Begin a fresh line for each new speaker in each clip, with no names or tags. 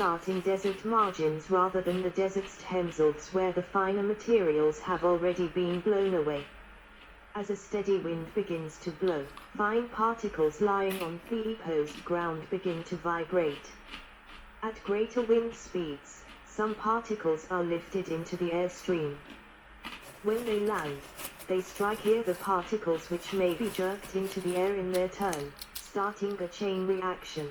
start in desert margins rather than the desert's themselves where the finer materials have already been blown away. As a steady wind begins to blow, fine particles lying on the exposed ground begin to vibrate. At greater wind speeds, some particles are lifted into the airstream. When they land, they strike the particles which may be jerked into the air in their turn, starting a chain reaction.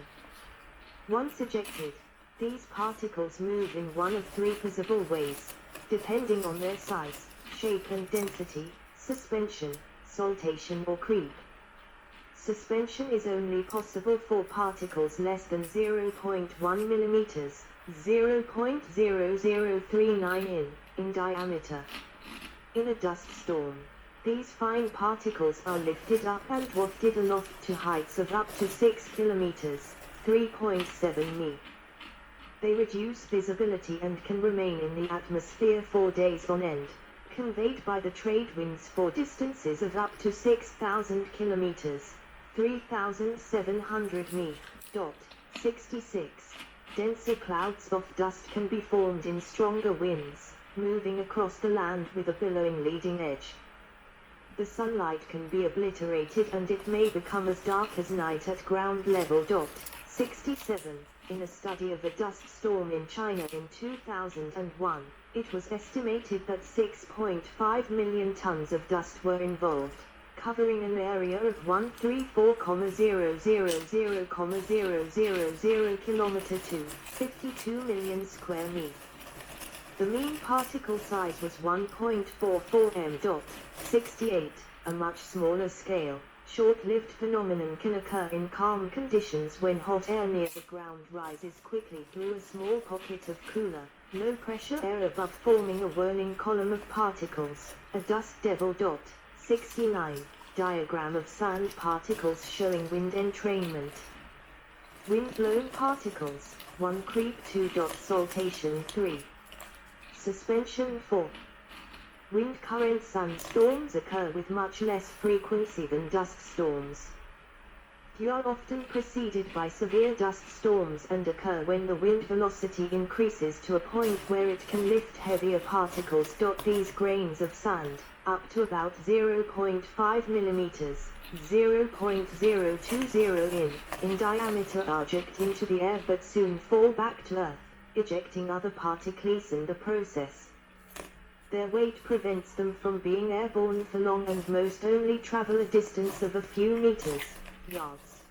Once ejected, these particles move in one of three possible ways, depending on their size, shape and density: suspension, saltation or creep. Suspension is only possible for particles less than 0.1 mm, 0.0039 in diameter. In a dust storm, these fine particles are lifted up and wafted aloft to heights of up to 6 kilometers, 3.7 mi. They reduce visibility and can remain in the atmosphere for days on end, conveyed by the trade winds for distances of up to 6,000 kilometers, 3,700 mi. 66. Denser clouds of dust can be formed in stronger winds, moving across the land with a billowing leading edge. The sunlight can be obliterated and it may become as dark as night at ground level. 67. In a study of a dust storm in China in 2001, it was estimated that 6.5 million tons of dust were involved, covering an area of 134,000,000 km to 52 million square mi. The mean particle size was 1.44 m. 68. A much smaller scale, short-lived phenomenon can occur in calm conditions when hot air near the ground rises quickly through a small pocket of cooler, low-pressure air above, forming a whirling column of particles, a dust devil. 69. Diagram of sand particles showing wind entrainment. Wind-blown particles, 1 creep. 2. Saltation 3. Suspension 4. Wind current sandstorms occur with much less frequency than dust storms. They are often preceded by severe dust storms and occur when the wind velocity increases to a point where it can lift heavier particles. These grains of sand, up to about 0.5 millimeters, 0.020 in diameter, are ejected into the air but soon fall back to Earth, ejecting other particles in the process. Their weight prevents them from being airborne for long and most only travel a distance of a few meters, yards.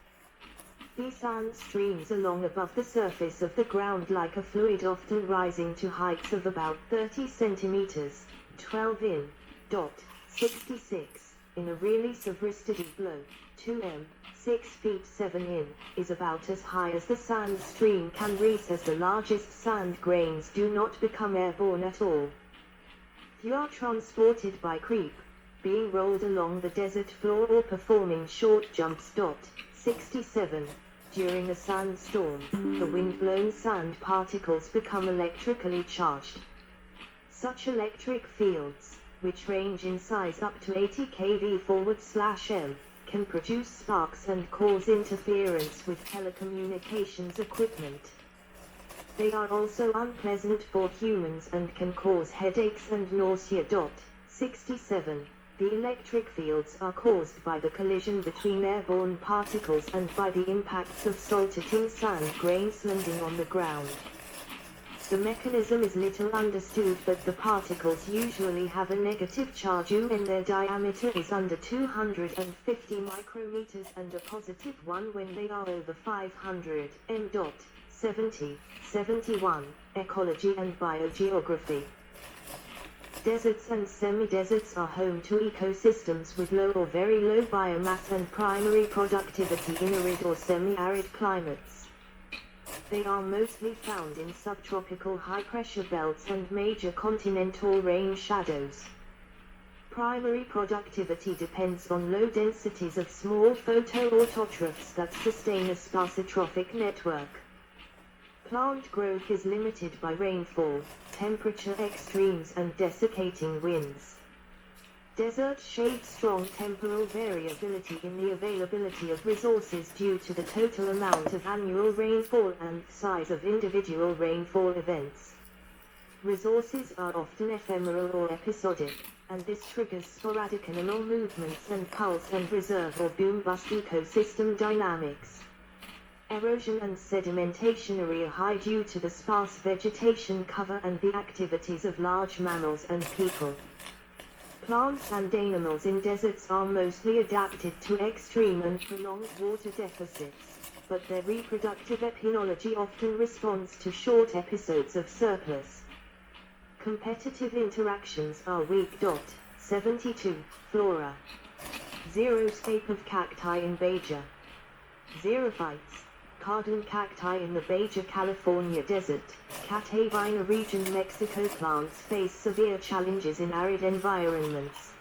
These sand streams along above the surface of the ground like a fluid, often rising to heights of about 30 centimeters, 12 in. 66. In a release of steady blow, 2 m, 6 feet 7 in, is about as high as the sand stream can reach, as the largest sand grains do not become airborne at all. They are transported by creep, being rolled along the desert floor or performing short jumps. 67. During a sandstorm, the wind-blown sand particles become electrically charged. Such electric fields, which range in size up to 80 kV/m, can produce sparks and cause interference with telecommunications equipment. They are also unpleasant for humans and can cause headaches and nausea. 67. The electric fields are caused by the collision between airborne particles and by the impacts of saltating sand grains landing on the ground. The mechanism is little understood, but the particles usually have a negative charge when their diameter is under 250 micrometers and a positive one when they are over 500 m. 71. Ecology and biogeography. Deserts and semi-deserts are home to ecosystems with low or very low biomass and primary productivity in arid or semi-arid climates. They are mostly found in subtropical high-pressure belts and major continental rain shadows. Primary productivity depends on low densities of small photoautotrophs that sustain a sparse-trophic network. Plant growth is limited by rainfall, temperature extremes and desiccating winds. Desert shade strong temporal variability in the availability of resources due to the total amount of annual rainfall and size of individual rainfall events. Resources are often ephemeral or episodic, and this triggers sporadic animal movements and pulse and reserve or boom-bust ecosystem dynamics. Erosion and sedimentation are high due to the sparse vegetation cover and the activities of large mammals and people. Plants and animals in deserts are mostly adapted to extreme and prolonged water deficits, but their reproductive ethnology often responds to short episodes of surplus. Competitive interactions are weak. 72. Flora. Xeriscape of cacti in Baja. Xerophytes. Cardon cacti in the Baja California desert, Catavina region Mexico. Plants face severe challenges in arid environments.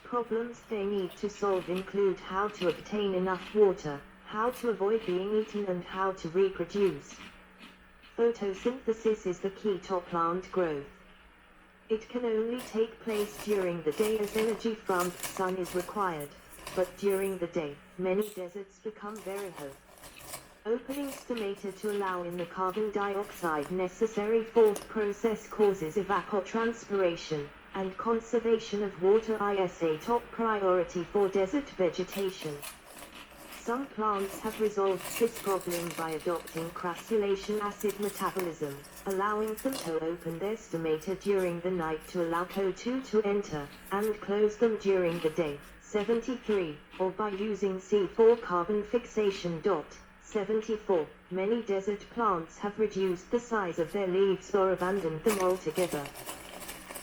Problems they need to solve include how to obtain enough water, how to avoid being eaten, and how to reproduce. Photosynthesis is the key to plant growth. It can only take place during the day as energy from the sun is required, but during the day, many deserts become very hot. Opening stomata to allow in the carbon dioxide necessary for the process causes evapotranspiration, and conservation of water is a top priority for desert vegetation. Some plants have resolved this problem by adopting crassulaceous acid metabolism, allowing them to open their stomata during the night to allow CO2 to enter, and close them during the day. 73, or by using C4 carbon fixation. 74. Many desert plants have reduced the size of their leaves or abandoned them altogether.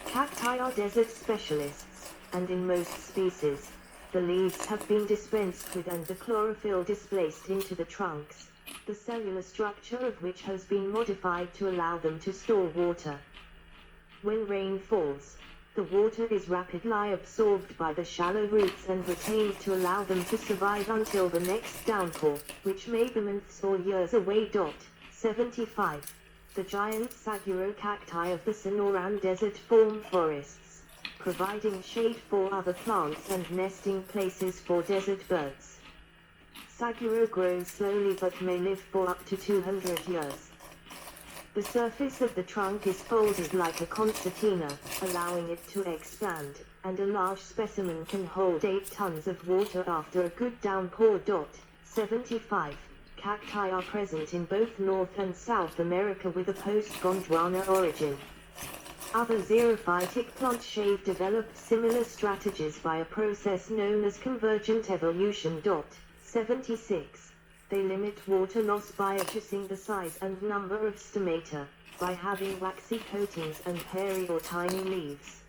Cacti are desert specialists, and in most species, the leaves have been dispensed with and the chlorophyll displaced into the trunks, the cellular structure of which has been modified to allow them to store water. When rain falls, the water is rapidly absorbed by the shallow roots and retained to allow them to survive until the next downpour, which may be months or years away. 75. The giant saguaro cacti of the Sonoran Desert form forests, providing shade for other plants and nesting places for desert birds. Saguaro grows slowly but may live for up to 200 years. The surface of the trunk is folded like a concertina, allowing it to expand, and a large specimen can hold 8 tons of water after a good downpour. 75. Cacti are present in both North and South America with a post-Gondwana origin. Other xerophytic plant shade developed similar strategies by a process known as convergent evolution. 76. They limit water loss by adjusting the size and number of stomata, by having waxy coatings and hairy or tiny leaves.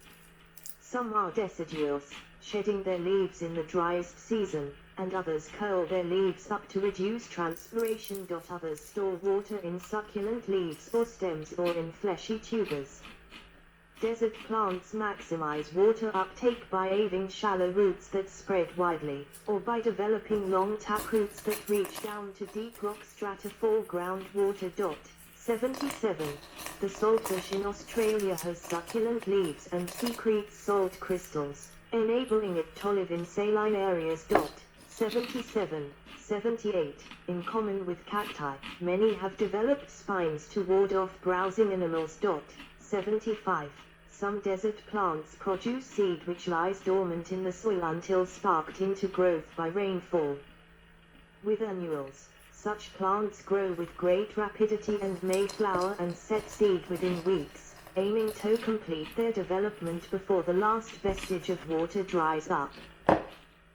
Some are deciduous, shedding their leaves in the driest season, and others curl their leaves up to reduce transpiration. Others store water in succulent leaves or stems or in fleshy tubers. Desert plants maximize water uptake by having shallow roots that spread widely, or by developing long taproots that reach down to deep rock strata for groundwater. 77. The saltbush in Australia has succulent leaves and secretes salt crystals, enabling it to live in saline areas. 77. 78. In common with cacti, many have developed spines to ward off browsing animals. 75. Some desert plants produce seed which lies dormant in the soil until sparked into growth by rainfall. With annuals, such plants grow with great rapidity and may flower and set seed within weeks, aiming to complete their development before the last vestige of water dries up.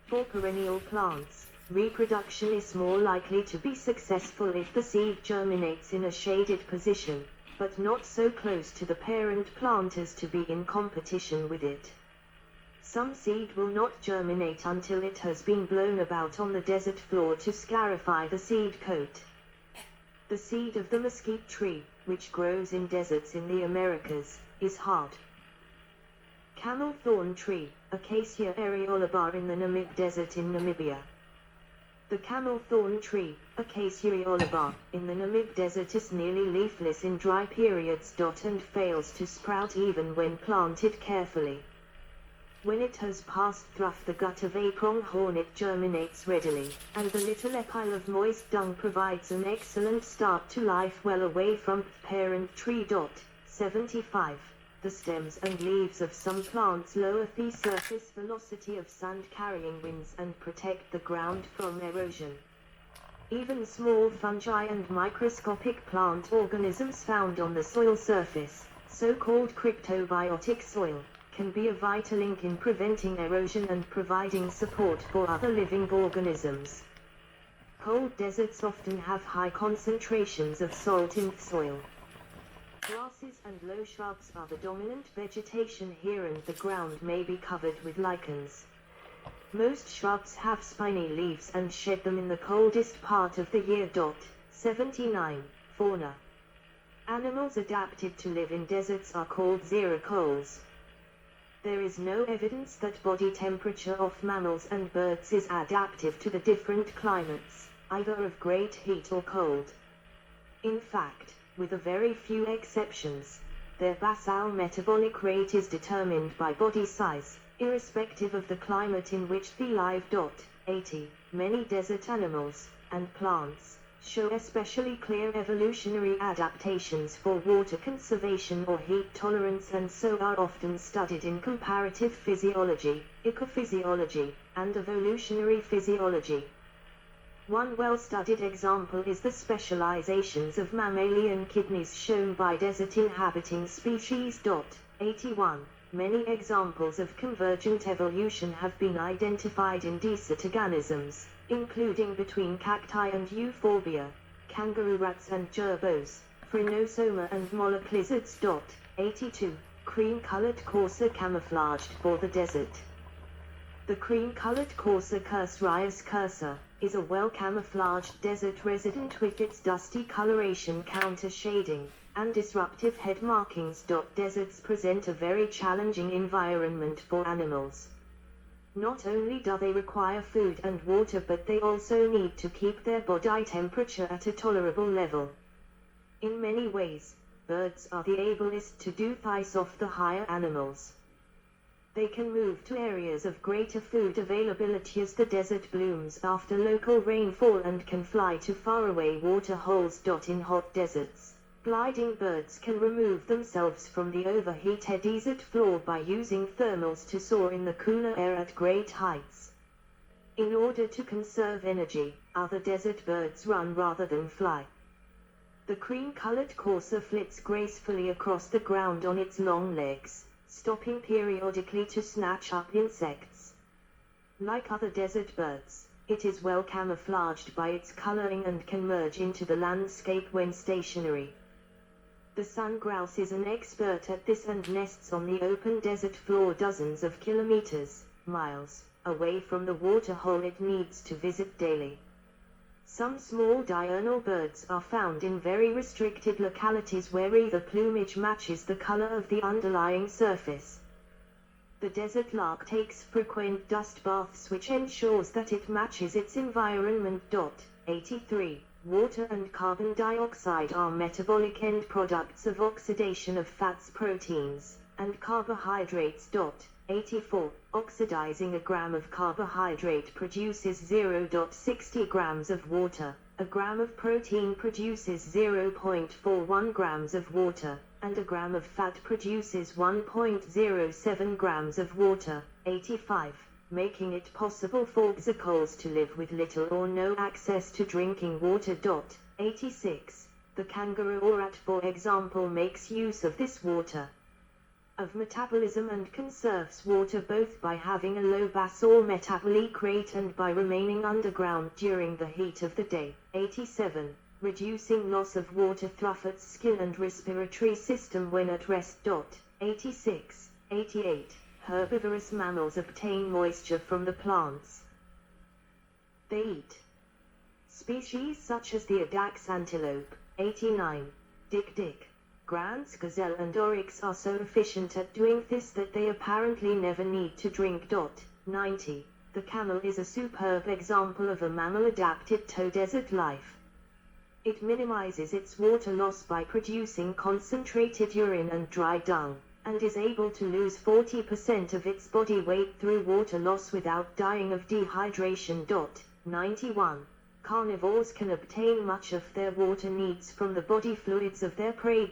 For perennial plants, reproduction is more likely to be successful if the seed germinates in a shaded position, but not so close to the parent plant as to be in competition with it. Some seed will not germinate until it has been blown about on the desert floor to sclarify the seed coat. The seed of the mesquite tree, which grows in deserts in the Americas, is hard. Camel thorn tree, Acacia areolaba in the Namib Desert in Namibia. The camel thorn tree, Acacia areolaba, in the Namib Desert is nearly leafless in dry periods. And fails to sprout even when planted carefully. When it has passed through the gut of a pronghorn, it germinates readily, and the little epile of moist dung provides an excellent start to life well away from parent tree. 75. The stems and leaves of some plants lower the surface velocity of sand-carrying winds and protect the ground from erosion. Even small fungi and microscopic plant organisms found on the soil surface, so-called cryptobiotic soil, can be a vital link in preventing erosion and providing support for other living organisms. Cold deserts often have high concentrations of salt in the soil. Grasses and low shrubs are the dominant vegetation here, and the ground may be covered with lichens. Most shrubs have spiny leaves and shed them in the coldest part of the year. 79. Fauna. Animals adapted to live in deserts are called xerocoles. There is no evidence that body temperature of mammals and birds is adaptive to the different climates, either of great heat or cold. In fact, with a very few exceptions, their basal metabolic rate is determined by body size, irrespective of the climate in which they live. 80. Many desert animals and plants show especially clear evolutionary adaptations for water conservation or heat tolerance, and so are often studied in comparative physiology, ecophysiology, and evolutionary physiology. One well-studied example is the specializations of mammalian kidneys shown by desert-inhabiting species. 81. Many examples of convergent evolution have been identified in desert organisms, including between cacti and euphorbia, kangaroo rats and gerbils, phrenosoma and moloch lizards. 82. Cream-colored courser camouflaged for the desert. The cream-colored courser Cursorius cursa is a well-camouflaged desert resident with its dusty coloration, counter-shading, and disruptive head markings. Deserts present a very challenging environment for animals. Not only do they require food and water, but they also need to keep their body temperature at a tolerable level. In many ways, birds are the ablest to do this of the higher animals. They can move to areas of greater food availability as the desert blooms after local rainfall, and can fly to faraway water holes. In hot deserts, gliding birds can remove themselves from the overheated desert floor by using thermals to soar in the cooler air at great heights. In order to conserve energy, other desert birds run rather than fly. The cream-colored courser flits gracefully across the ground on its long legs, stopping periodically to snatch up insects. Like other desert birds, it is well camouflaged by its coloring and can merge into the landscape when stationary. The sun grouse is an expert at this and nests on the open desert floor dozens of kilometers, miles, away from the water hole it needs to visit daily. Some small diurnal birds are found in very restricted localities where either plumage matches the color of the underlying surface. The desert lark takes frequent dust baths, which ensures that it matches its environment. 83. Water and carbon dioxide are metabolic end products of oxidation of fats, proteins, and carbohydrates. 84. Oxidizing a gram of carbohydrate produces 0.60 grams of water, a gram of protein produces 0.41 grams of water, and a gram of fat produces 1.07 grams of water. 85. Making it possible for xerocoles to live with little or no access to drinking water. 86. The kangaroo or rat, for example, makes use of this water of metabolism and conserves water both by having a low basal metabolic rate and by remaining underground during the heat of the day. 87. Reducing loss of water through its skin and respiratory system when at rest. 86. 88. Herbivorous mammals obtain moisture from the plants they eat. Species such as the Adax antelope. 89. Dik-dik, Grant's gazelle and oryx are so efficient at doing this that they apparently never need to drink. 90. The camel is a superb example of a mammal adapted to desert life. It minimizes its water loss by producing concentrated urine and dry dung, and is able to lose 40% of its body weight through water loss without dying of dehydration. 91. Carnivores can obtain much of their water needs from the body fluids of their prey.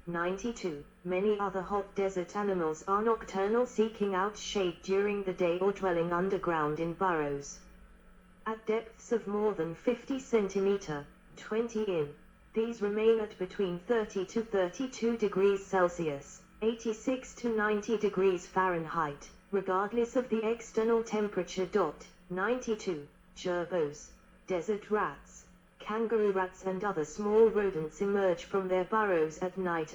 92. Many other hot desert animals are nocturnal, seeking out shade during the day or dwelling underground in burrows at depths of more than 50 cm, 20 in. These remain at between 30 to 32 degrees Celsius, 86 to 90 degrees Fahrenheit, regardless of the external temperature. 92. Gerbils, desert rats, kangaroo rats and other small rodents emerge from their burrows at night